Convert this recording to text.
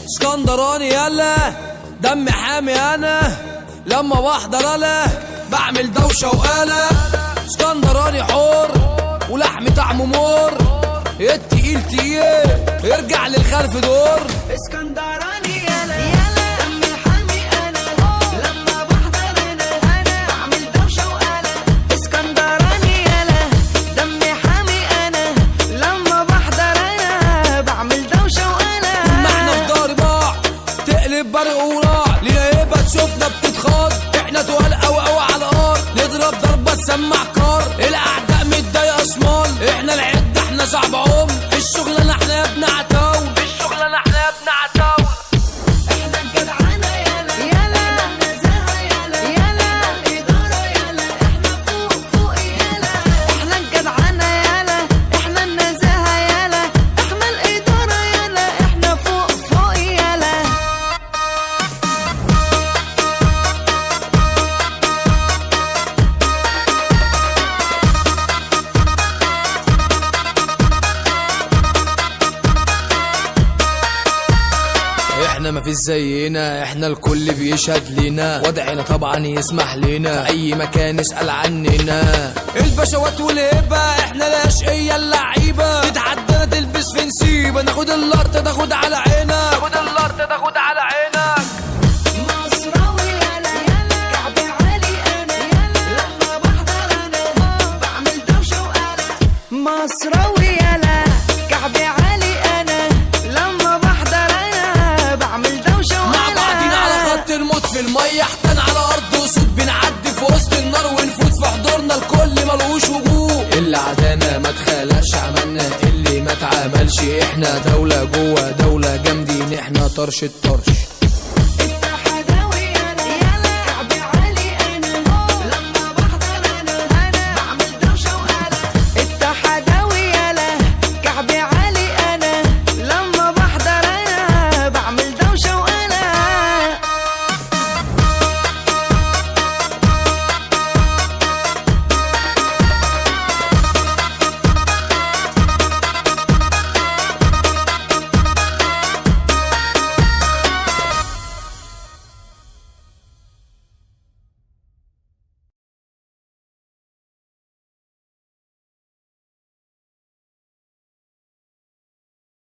اسكندراني يلا دم حامي انا لما بحضر انا بعمل دوشه وقلق. اسكندراني حور ولحم طعمه مور التقيل تقيل يرجع للخلف دور. اسكندراني يلا دم حامي انا لما بحضر انا بعمل دوشه وقلق. اسكندراني يلا دم حامي انا لما بحضر انا بعمل دوشه وقلق. طول ما احنا في دار بعض تقلب برق وراع لينا يبقى تشوفنا بتتخاض. احنا تقال قوي قوي على الارض نضرب ضربه تسمع كار. الاعداء متضايقه شمال احنا العده احنا صعب عم في الشغلانه احنا يا ابن عتاول. في الشغلانه احنا يا ابن عتاول. احنا الجدعانه يلا احنا النزاهه يلا الاداره يلا احنا فوق فوق يلا. احنا الجدعانه يلا احنا النزاهه يلا احنا الاداره يلا احنا فوق فوق يلا. احنا مفيش زينا احنا الكل بيشهد لينا وضعنا طبعا يسمح لينا في اي مكان اسأل عننا. البشوات والهبة احنا الاشقية اللعيبة تتعدى تلبس في نسيبة ناخد الارض تاخد على عينك. ناخد الارض تاخد على عينك. مصراوي يلا كعبي عالي انا لما بحضر انا بعمل دوشه وقلق. مصراوي يلا كعبي عالي انا لما بحضر انا بعمل دوشه وقلق. مع بعضينا على خط الموت في المية احتن على ارض اسود بنعدي في وسط النار ونفوت في حضورنا الكل ملوش وجود. اللي عدانا ما تخالفش عملنا اللي ما اتعملش. احنا دولة جوه دولة جامدين احنا طرش الطرش.